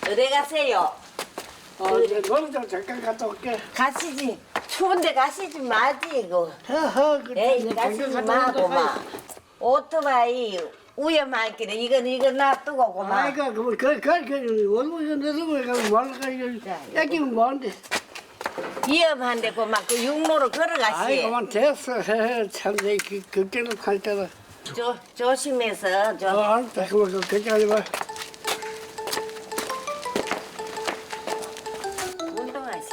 어디 가세요? 이제 농장 잠깐 갔다 올게. 가시지. 추운데 가시지 마지 이거. 허허, 에이 가시지 마고 마. 오토바이 위험하기는 이건 놔두고 고마. 아이가 원무선 내서 가면 말라가 이거 야기면 뭐한데? 위험한데 고마 그 육로로 걸어가시. 아이고만 됐어. 참 내 걱정을 할 때다. 조심해서 좀. 알았다. 그만 걱정하지 마. 운동하시.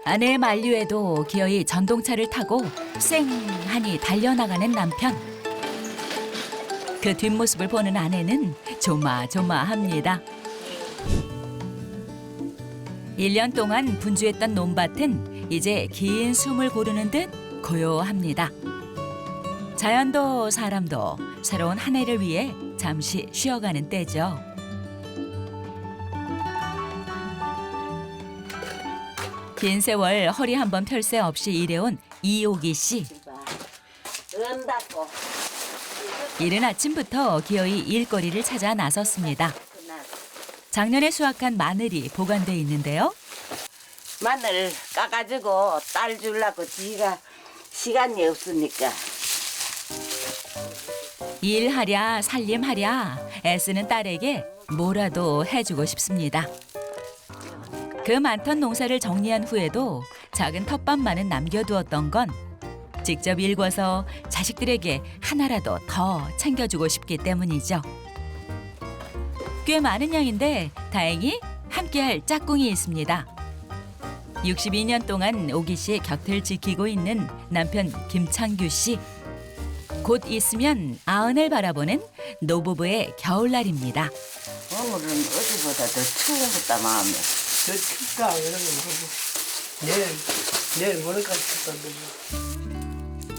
아내의 만류에도 기어이 전동차를 타고 쌩하니 달려나가는 남편. 그 뒷모습을 보는 아내는 조마조마합니다. 1년 동안 분주했던 논밭은 이제 긴 숨을 고르는 듯 고요합니다. 자연도 사람도 새로운 한 해를 위해 잠시 쉬어가는 때죠. 긴 세월 허리 한번 펼 새 없이 일해온 이옥이 씨. 은다고. 이른 아침부터 기어이 일거리를 찾아 나섰습니다. 작년에 수확한 마늘이 보관돼 있는데요. 마늘 까가지고 딸 주려고 지가 시간이 없으니까. 일하랴 살림하랴 애쓰는 딸에게 뭐라도 해주고 싶습니다. 그 많던 농사를 정리한 후에도 작은 텃밭만은 남겨두었던 건 직접 일궈서 자식들에게 하나라도 더 챙겨주고 싶기 때문이죠. 꽤 많은 양인데 다행히 함께할 짝꿍이 있습니다. 62년 동안 오기 씨의 곁을 지키고 있는 남편 김창규 씨. 곧 있으면 아흔을 바라보는 노부부의 겨울날입니다. 오늘은 어제보다 더 추웠다 마음에. 저 춥다 이런 거 내일 모레까지 춥다.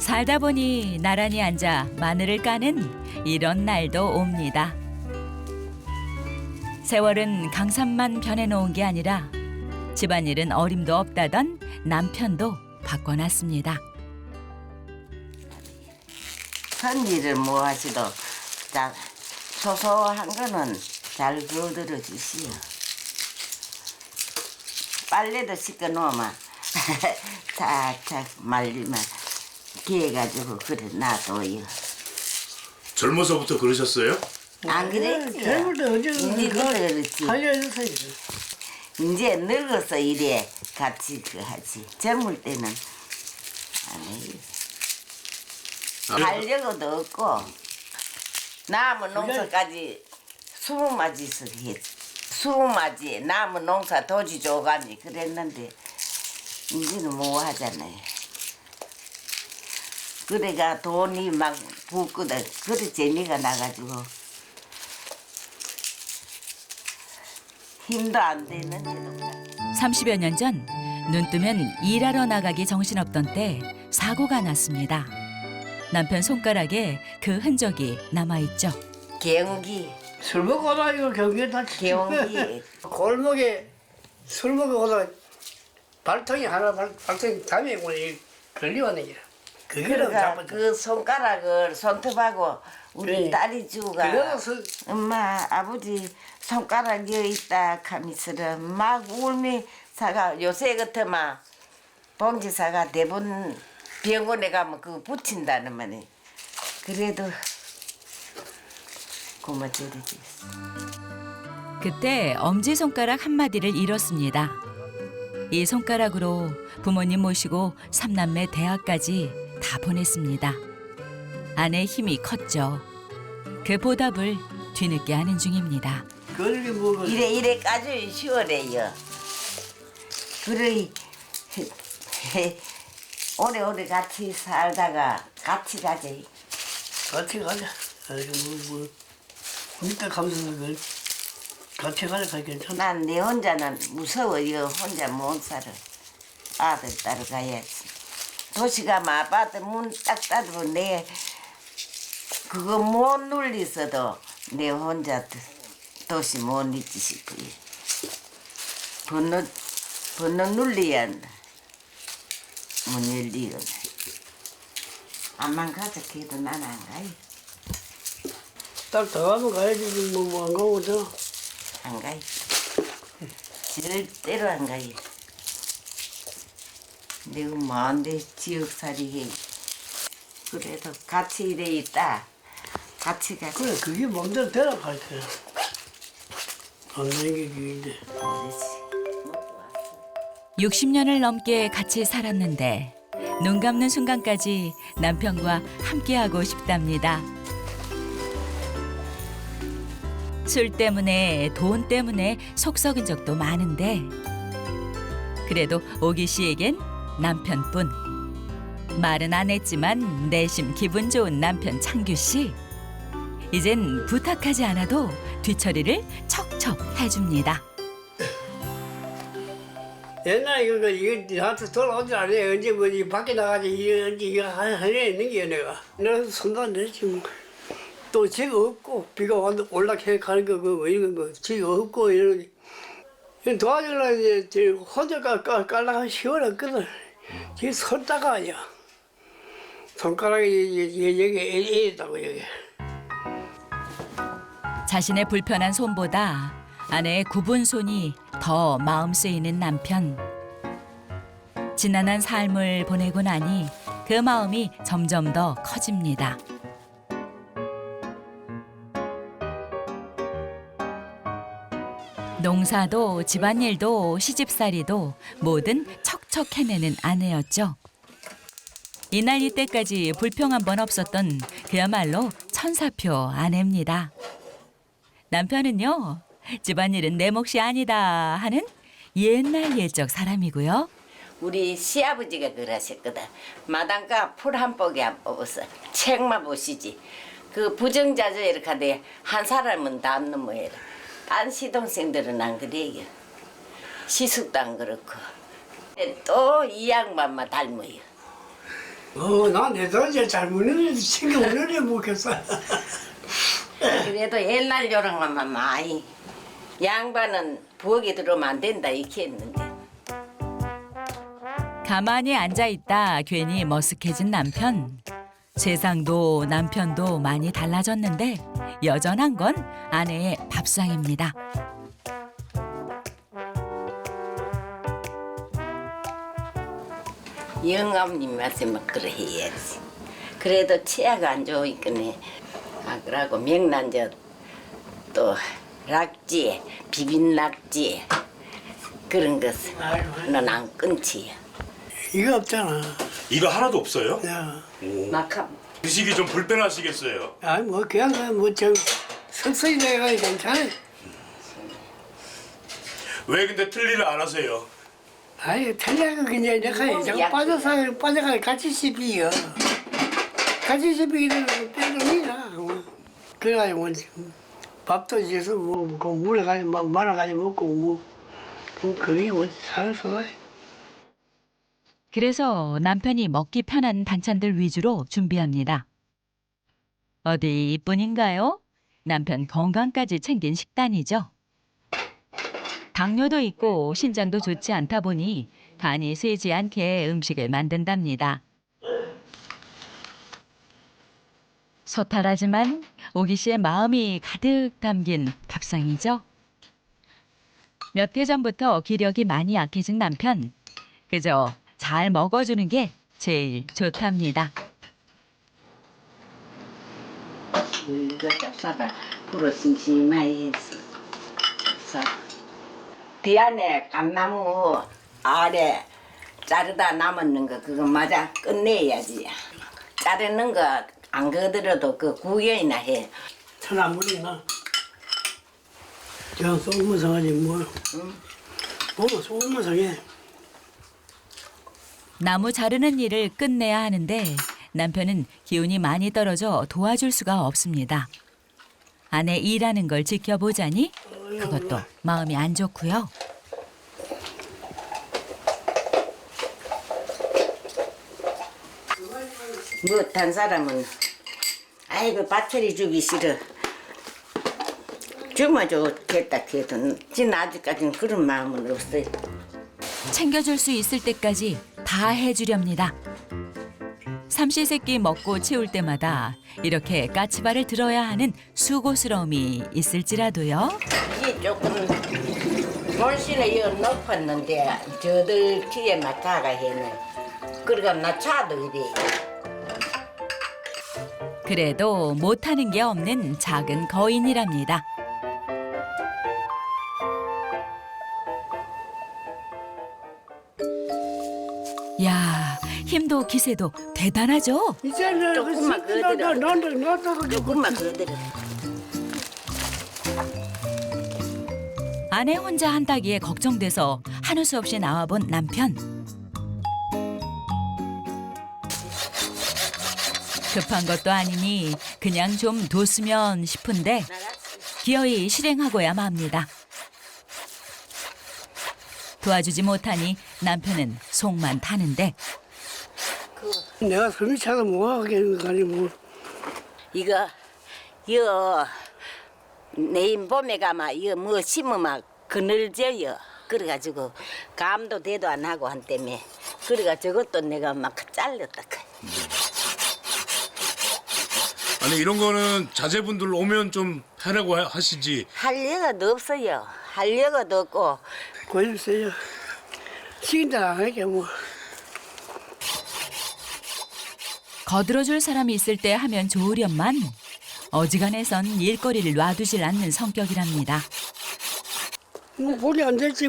살다 보니 나란히 앉아 마늘을 까는 이런 날도 옵니다. 세월은 강산만 변해놓은 게 아니라 집안일은 어림도 없다던 남편도 바꿔놨습니다. 손일을 뭐 하시도 자 소소한 거는 잘 거들어 주시오. 빨래도 씻겨 놓으면 착착 말리면 기해가지고 그래 놔둬요. 젊어서부터 그러셨어요? 안 그랬지? 젊을 때 언제 이제 그렇지. 살려주세요. 이제 늙어서 이래 같이 그 하지. 젊을 때는 안 해요. 하려고도 없고 남은 농사까지 20마디씩 했지. 20마디 남은 농사 도지 줘가니 그랬는데 이제는 뭐 하잖아요. 그래가 돈이 막 붓거든. 그래 재미가 나가지고 힘도 안 되는데도 30여 년 전 눈 뜨면 일하러 나가기 정신없던 때 사고가 났습니다. 남편 손가락에 그 흔적이 남아있죠. 개운기 술 먹고 오다 이거 경기에 다 개운기 골목에 술 먹고 오다 발통이 하나 발통이 담에 오늘 걸려왔네. 그게 그러니까 그 손가락을 손톱하고 우리 그래. 딸이 주가 그래서 엄마 아버지 손가락 여기 있다 하면서 막 울면서가 요새 같으면 봉지사가 대부분 병원에 가면 그거 붙인다는 말이. 그래도 고마워드리지. 그때 엄지손가락 한마디를 잃었습니다. 이 손가락으로 부모님 모시고 삼남매 대학까지 다 보냈습니다. 아내의 힘이 컸죠. 그 보답을 뒤늦게 하는 중입니다. 그렇게 먹어. 이래 까지 쉬워래요. 그래 오래오래 같이 살다가 같이 가지. 같이 가자. 아이고 뭐 밑에 가면서 그 같이 가자 괜찮아. 난 내 혼자는 무서워요. 혼자 못 살아. 아들 따라가야지. 도시 가면 아파트 문 딱 닫으면 내 그거 못 눌리서도 내 혼자 도시 못 있지 싶어요. 번호 눌려야 문 열리거든. 암만 가자 해도 난 안 가요. 딱 더 가면 가야지 뭐안 가고 저. 안 가요. 절대로 안 가요. 내가 뭔데 지역살이 해. 그래도 같이 이래 있다. 같이 가. 그래 그게 몸대로 대답할 거야. 안 되는 게 그게인데. 그렇지. 60년을 넘게 같이 살았는데 눈 감는 순간까지 남편과 함께하고 싶답니다. 술 때문에 돈 때문에 속 썩인 적도 많은데 그래도 오기 씨에겐 남편뿐. 말은 안 했지만 내심 기분 좋은 남편 창규 씨. 이젠 부탁하지 않아도 뒤처리를 척척 해줍니다. 옛날에 이거 나한테 돌아오지 않아. 언제 뭐 밖에 나가지 이거 하나 있는 게 내가. 내가 손도 안 대지 뭐. 또 지가 없고 비가 올라게 가는 거 이런 거 지가 없고 이러니 도와주려고 이제 혼자 깔라가 시원했거든. 지금 손다가 아니야. 손가락이 여기 애있다고 여기. 자신의 불편한 손보다 아내의 굽은 손이 더 마음 쓰이는 남편. 지난한 삶을 보내고 나니 그 마음이 점점 더 커집니다. 농사도 집안일도 시집살이도 뭐든 척척 해내는 아내였죠. 이날 이때까지 불평 한 번 없었던 그야말로 천사표 아내입니다. 남편은요, 집안일은 내 몫이 아니다 하는 옛날 옛적 사람이고요. 우리 시아버지가 그러셨거든. 마당가 풀 한 포기 안 뽑아서 책만 보시지. 그 부정자조 이렇게 하되 한 사람은 다 안 넘어해라. 딴 시동생들은 안 그래요. 시숙도 안 그렇고. 또 이 양반만 닮아요. 난내 돈이 잘 먹는 애 챙겨 먹는 애 먹겠어. 그래도 옛날 요랑만 많이. 양반은 부엌에 들어오면 안 된다 이렇게 했는데. 가만히 앉아있다 괜히 머쓱해진 남편. 세상도 남편도 많이 달라졌는데 여전한 건 아내의 밥상입니다. 영감님 말씀은 그래 해야지. 그래도 치아가 안 좋으니까네. 그러고 명란젓 또 락지, 비빔 락지 그런 것은 안 끊지. 이거 없잖아. 이거 하나도 없어요? 야, 막하 드시기 좀 불편하시겠어요? 아니 뭐 그냥 뭐저 석석이 내가 괜찮아. 왜 근데 틀리를 안 하세요? 아니 틀려가 그냥 내가 자꾸 빠져가 같이 씹이요. 같이 씹이기는 빼놓이나. 그래가지고 뭐 밥도 이제서 뭐 물에 가지고 막 말아가지고 먹고 뭐 그게 뭐 살아서. 그래서 남편이 먹기 편한 반찬들 위주로 준비합니다. 어디 이뿐인가요? 남편 건강까지 챙긴 식단이죠. 당뇨도 있고 신장도 좋지 않다 보니 간이 세지 않게 음식을 만든답니다. 소탈하지만 오기 씨의 마음이 가득 담긴 밥상이죠. 몇 해 전부터 기력이 많이 약해진 남편. 그저 잘 먹어주는 게 제일 좋답니다. 이거 sap사가 불어 심심하게 했어. 뒤 안에 감나무 아래 자르다 남았는 거 그거 마저 끝내야지. 자르는 거 안 거들어도 그 구경이나 해. 천안물이나 저 소금무성하지 뭐. 보면 소금무성해. 나무 자르는 일을 끝내야 하는데 남편은 기운이 많이 떨어져 도와줄 수가 없습니다. 아내 일하는 걸 지켜보자니 그것도 마음이 안 좋고요. 못한 사람은 아이고 밭처리 주기 싫어. 주면 좋겠다 해도 지금 아직까지는 그런 마음은 없어요. 챙겨줄 수 있을 때까지 다 해주렵니다. 삼시세끼 먹고 치울 때마다 이렇게 까치발을 들어야 하는 수고스러움이 있을지라도요. 이게 조금 물씨는 이거 높았는데 저들 뒤에 맡아가 해네. 그러니까 나 차도 이래. 그래도 못하는 게 없는 작은 거인이랍니다. 야, 힘도 기세도 대단하죠? 이제는 조금만 그대로. 나도 조금만 그대로. 아내 혼자 한다기에 걱정돼서 한우 수 없이 나와본 남편. 급한 것도 아니니 그냥 좀 뒀으면 싶은데 기어이 실행하고야 맙니다. 도와주지 못하니 남편은 속만 타는데 내가 숨이 차서 뭐 하겠는 거 아니 뭐. 이거 내일 봄에 가마 이거 뭐 심으면 그늘져요. 그래가지고 감도 대도 안 하고 한 때문에 그래가 저것도 내가 막 잘렸다. 아니 이런 거는 자제분들 오면 좀 하라고 하시지. 할 여가도 없어요. 할 여가도 없고 고집세요. 시킨 대로 안 하게 뭐. 거들어줄 사람이 있을 때 하면 좋으련만 어지간해선 일거리를 놔두질 않는 성격이랍니다. 뭐 볼이 안 될지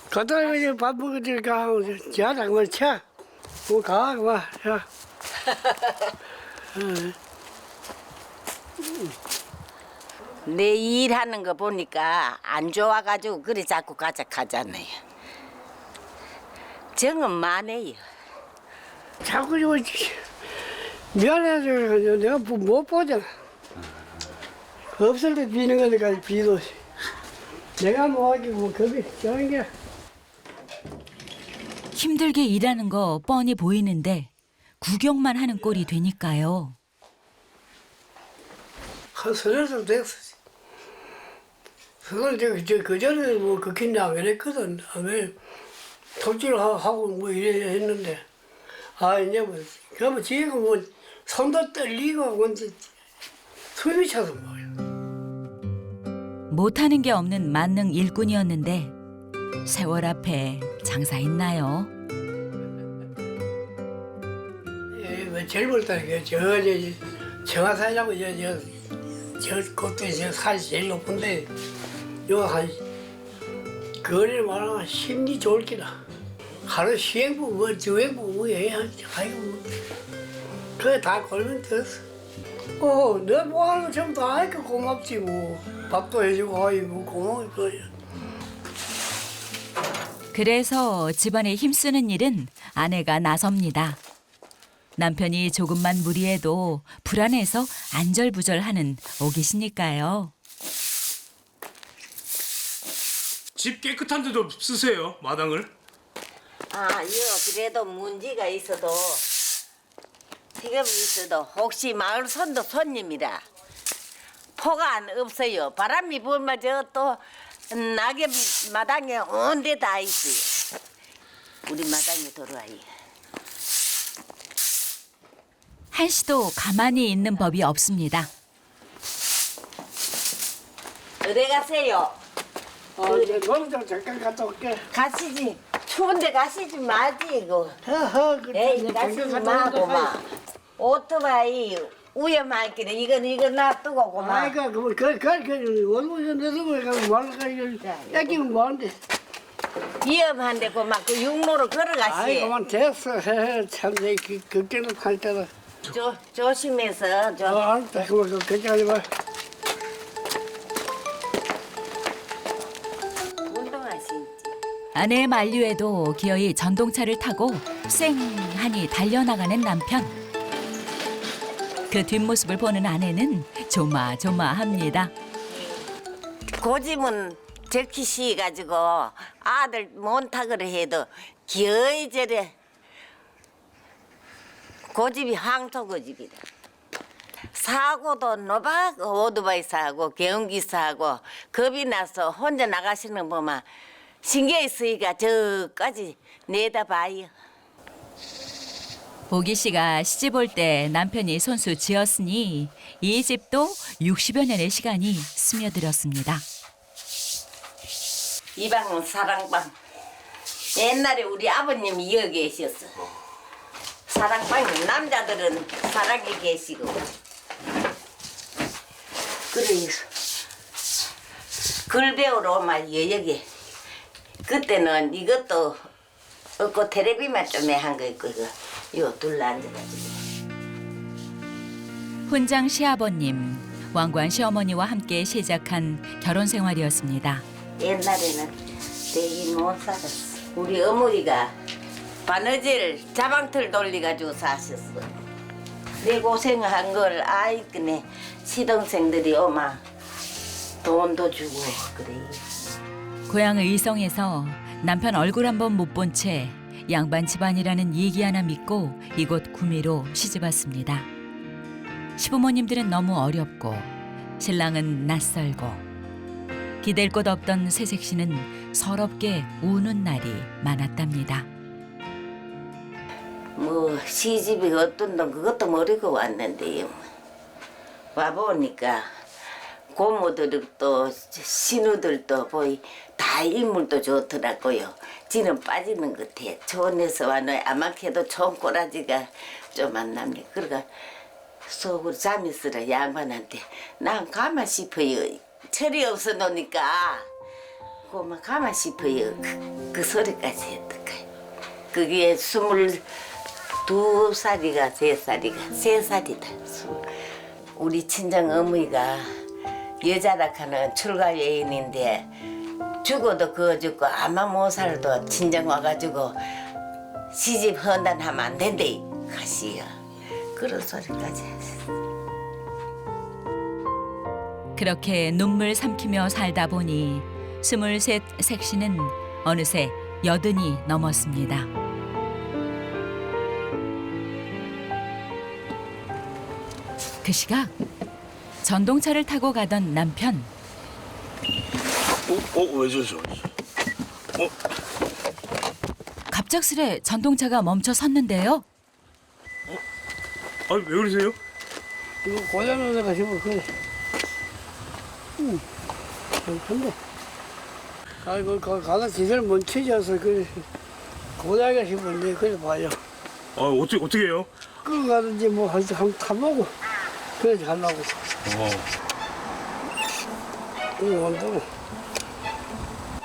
가다 그냥 밥 먹을 가 자다 그만 차. 뭐 가 그만 자. 내 일하는 거 보니까 안 좋아가지고 그래 자꾸 가작하잖아요. 정은 많아요. 자꾸 저 미안해서 내가 못 보잖아. 없을 때 비는 거니까 비도 내가 뭐 하기 뭐 겁이 저런 게. 힘들게 일하는 거 뻔히 보이는데 구경만 하는 꼴이 되니까요. 한 서너 살 됐어. 그걸 그 전에 뭐 그렇게 안 그랬거든. 왜 톱질하고 뭐 이래 했는데 이제 뭐 그러면 지금 뭐 손도 떨리고 뭔지 숨이 차서 뭐야. 못하는 게 없는 만능 일꾼이었는데 세월 앞에 장사 있나요? 뭐 젊을 때니까 청화사라고 저 그때 저 산이 제일 높은데 요한 거리를 말하면 심리 좋을 기라. 하루 시행부 뭐 주행부 뭐 해야 아이고 뭐. 그래 다 걸면 됐어. 너 뭐 하는 거 전부 다 하니까 고맙지 뭐. 밥도 해주고 아이 뭐 고마워 그거야. 그래서 집안에 힘쓰는 일은 아내가 나섭니다. 남편이 조금만 무리해도 불안해서 안절부절하는 오기시니까요. 집 깨끗한 데도 쓰세요, 마당을. 이거 그래도 문제가 있어도 지금 있어도 혹시 마을 손도 손님이라 포가 안 없어요. 바람이 불면 저또 낙엽이 마당에 온 데 다 있어요. 우리 마당에 들어와요. 한시도 가만히 있는 법이 없습니다. 어디 가세요? 이제 농장 잠깐 갔다 올게. 가시지. 추운데 가시지 마지 이거. 그래. 에이 가시지 마고 마. 오토바이 위험하기는 이거 놔두고 고마. 아이가 그 원무선 내서 가면 말라가 야기면 뭐한데. 위험한데 고마 그 육로로 아이 걸어가시. 그만 됐어. 참내 그때는 할 때는. 조심해서 알았다. 그만 걱정하지 마. 운동하시지. 아내의 만류에도 기어이 전동차를 타고 쌩하니 달려나가는 남편. 그 뒷모습을 보는 아내는 조마조마합니다. 고집은 적히시 가지고 아들 못하거라 해도 기어이 저래 고집이 황토 고집이다. 사고도 노박 오토바이 사고 경기 사고 겁이 나서 혼자 나가시는 거 보면 신경이 쓰이가 저까지 내다봐요. 보기 씨가 시집 올 때 남편이 손수 지었으니 이 집도 60여 년의 시간이 스며들었습니다. 이 방은 사랑방. 옛날에 우리 아버님이 여기 계셨어. 사랑방은 남자들은 사랑에 계시고. 그래서 글 배우러 오면 여기. 그때는 이것도 없고 텔레비만 좀 한 거 있고 이거 둘러 앉아가지고. 훈장 시아버님, 왕관 시어머니와 함께 시작한 결혼 생활이었습니다. 옛날에는 대기 못 살았어. 우리 어머니가 바느질 자방틀 돌려가지고 사셨어. 내 고생한 걸 아이끄네 시동생들이 오마 돈도 주고 그래. 고향 의성에서 남편 얼굴 한번 못 본 채 양반 집안이라는 얘기 하나 믿고 이곳 구미로 시집왔습니다. 시부모님들은 너무 어렵고 신랑은 낯설고 기댈 곳 없던 새색 씨는 서럽게 우는 날이 많았답니다. 뭐 시집이 어떤 돈 그것도 모르고 왔는데요. 와보니까 고모들도 신우들도 보이 다 인물도 좋더라고요. 지는 빠지는 것 같아. 좋은에서 와는 아마케도 좋은 꼬라지가 좀 안 남네. 그러니까 속으로 잠이 쓰라 양반한테 난 가만 싶어요. 철이 없어 놓으니까 고마 가만 싶어요. 그 소리까지 했던가요. 그게 22살이가 3살이가 3살이다. 우리 친정 어머니가 여자락하는 출가 여인인데 죽어도 그거 죽고 아마 못 살도 친정 와가지고 시집 헌단하면 안 된대 가시요. 그런 소리까지 했어. 그렇게 눈물 삼키며 살다 보니 23 색시는 어느새 80이 넘었습니다. 그 시각 전동차를 타고 가던 남편. 왜 저러죠? 갑작스레 전동차가 멈춰 섰는데요. 아니 왜 그러세요? 이거 고장나서 가시면 그래. 근데 아이고 가다 기절 멈춰져서 그래 고장이 싶은데 그래 봐요. 아 어떻게 해요? 끌고 가든지 뭐 한번 타보고 그래 가려고. 이거 한다고.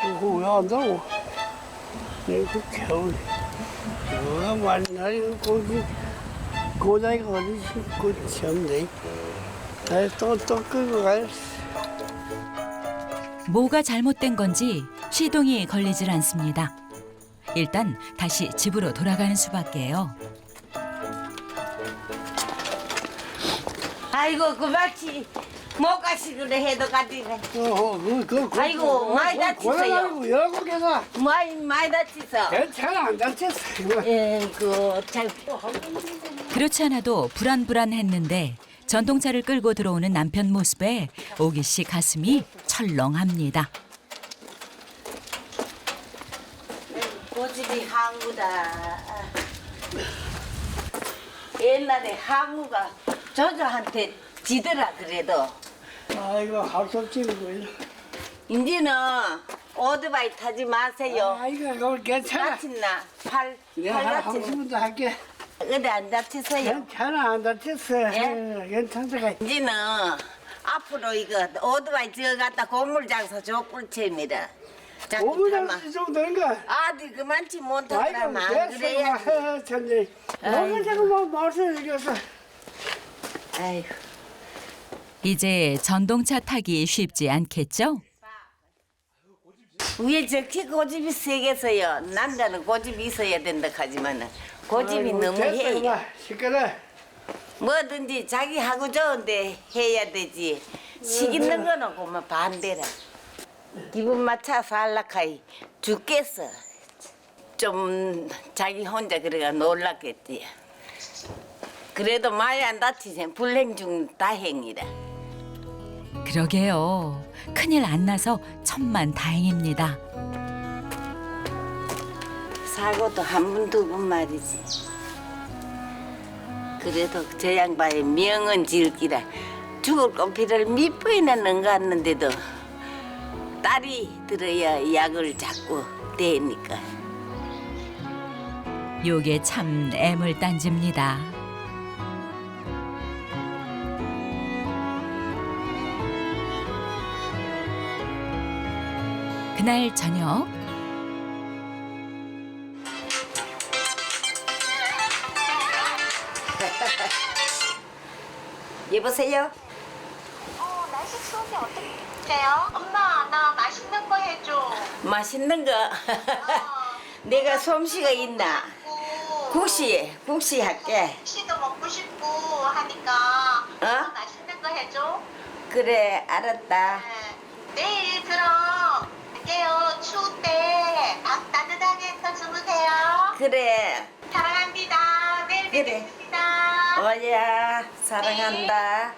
이거 왜 한다고? 이거 겨울. 뭐가 많이 나이 거기 고장이가 어디 있고 참네. 또 끌고 가요. 뭐가 잘못된 건지 시동이 걸리질 않습니다. 일단 다시 집으로 돌아가는 수밖에요. 아이고 그 마치 못 가시기로 해도 가지네. 아이고, 많이 다치세요. 고장나고 여러 개가 많이 다치서. 괜찮아 안 다쳤어. 그 잘. 그렇지 않아도 불안불안했는데 전동차를 끌고 들어오는 남편 모습에 오기 씨 가슴이 철렁합니다. 고집이 항구다. 옛날에 항구가 조조한테 지더라 그래도. 아이고 할 수 없지 뭐. 이제는 오토바이 타지 마세요. 아이고 그걸 괜찮아. 다친나 팔 내가 하고 다친. 싶은 데 할게. 어디 안 다치세요? 괜찮아 안 다쳤어. 예? 괜찮다. 이제는 앞으로 이거 오토바이 저어갔다 고물장사 족불체입니다. 자꾸 타마. 오분을 좀 되는가? 아들 그만치 아이고 못하더라면 안 그래야지. 됐어. 천재. 오늘 제가 뭐 말씀 이겨서. 아이고. 이제 전동차 타기 쉽지 않겠죠? 위에 저키 고집이 세겠어요. 남자는 고집이 있어야 된다 하지만은 고집이 너무 해요. 시끄러. 뭐든지 자기 하고 좋은데 해야 되지. 시키는 거는 그만 반대라. 기분 맞춰 살라카이 죽겠어. 좀 자기 혼자 그래가 놀랐겠지. 그래도 많이 안 다치세요. 불행 중 다행이라. 그러게요. 큰일 안 나서 천만 다행입니다. 사고도 한 번 두 번 말이지. 그래도 저 양반의 명은 질기라. 죽을 꽃피를 몇 번이나 넘갔는데도 딸이 들어야 약을 자꾸 대니까. 요게 참 애물단지입니다. 그날 저녁 여보세요? 날씨 추운데 어떡해요? 엄마, 나 맛있는 거 해줘. 맛있는 거 내가 솜씨가 있나? 국시 할게. 국시도 먹고 싶고 하니까 어? 맛있는 거 해줘. 그래 알았다. 네. 내일 그럼 갈게요. 추울 때 밥 따뜻하게 해서 주무세요. 그래 사랑합니다. 내일 그래. 뵙겠습니다. 어야 사랑한다.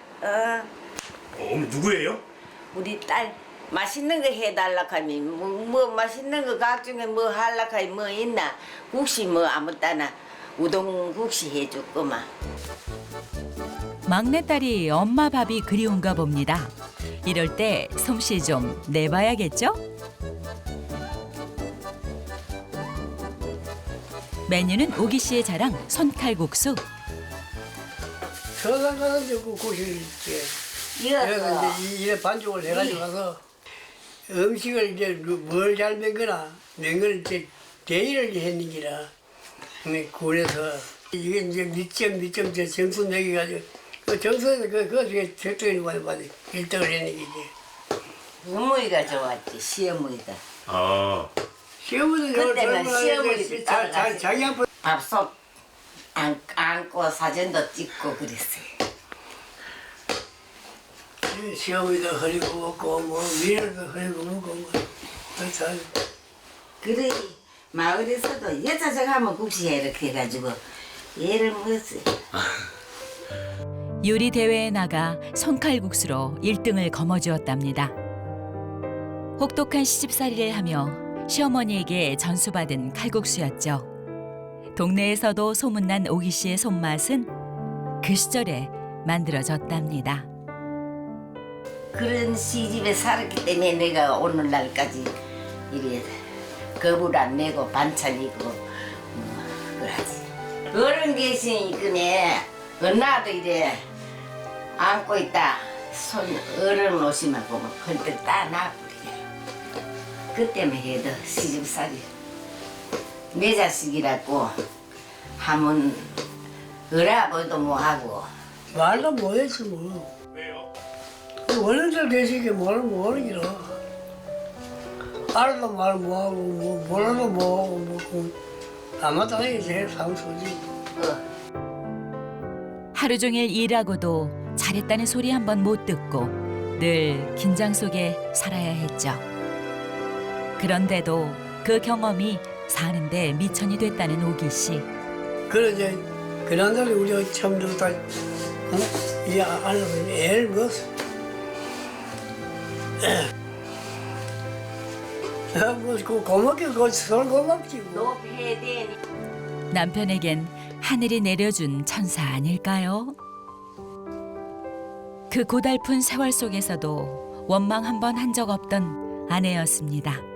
어머니 누구예요? 우리 딸 맛있는 거 해달라 하면 뭐 맛있는 거 각중에 뭐 할라 하면 뭐 있나? 국시 뭐 아무 따나 우동 국시 해줬구만. 막내딸이 엄마 밥이 그리운가 봅니다. 이럴 때 솜씨 좀 내봐야겠죠? 메뉴는 오기 씨의 자랑 손칼국수. 서산 가는데 그 고시를 있지. 그래서 이어서 이제 이래 반죽을 해가지고 가서 음식을 이제 뭘 잘 맨거나 맨거는 이제 대일을 했는기라 군에서 이게 이제 밑점 제 점수 매겨가지고 그 점수에서 그거 중에 절대로 많이 받아 1등을 했는 게 이제 어머니가 좋았지 시어머니가. 시어머니 그때는 시어머니도 따라가서 자기 한번 밥솥 안고 사진도 찍고 그랬어요. 시어머니도 흐리고 먹고 뭐 미래도 흐리고 먹고 뭐 그래서 그래 마을에서도 여자적 하면 국시해 이렇게 해가지고 얘를 먹었어요. 요리 대회에 나가 손칼국수로 1등을 거머쥐었답니다. 혹독한 시집살이를 하며 시어머니에게 전수받은 칼국수였죠. 동네에서도 소문난 오기 씨의 손맛은 그 시절에 만들어졌답니다. 그런 시집에 살았기 때문에 내가 오늘날까지 이래 겁을 안 내고 반찬이고 그러지. 어른 계시니까 언나도 이래 안고 있다 손 어른 오시면 보면 건들 따놔버리게. 그때만 해도 시집살이 내 자식이라고 하면 어라보도 못하고. 말도 못했지 뭐. 왜요? 원래들 계시게 말을 못하기로. 알아도 말 못하고 뭐 몰라도 못하고 뭐 아마도 이게 제일 상수지. 하루 종일 일하고도 잘했다는 소리 한 번 못 듣고 늘 긴장 속에 살아야 했죠. 그런데도 그 경험이 사는데 미천이 됐다는 오기 씨. 그러지 그날에 우리가 처음 들었다. 이 안에 애를 먹었어. 뭐 고맙게 그 서로 고맙지 뭐. 높여야 되니. 남편에겐 하늘이 내려준 천사 아닐까요? 그 고달픈 세월 속에서도 원망 한 번 한 적 없던 아내였습니다.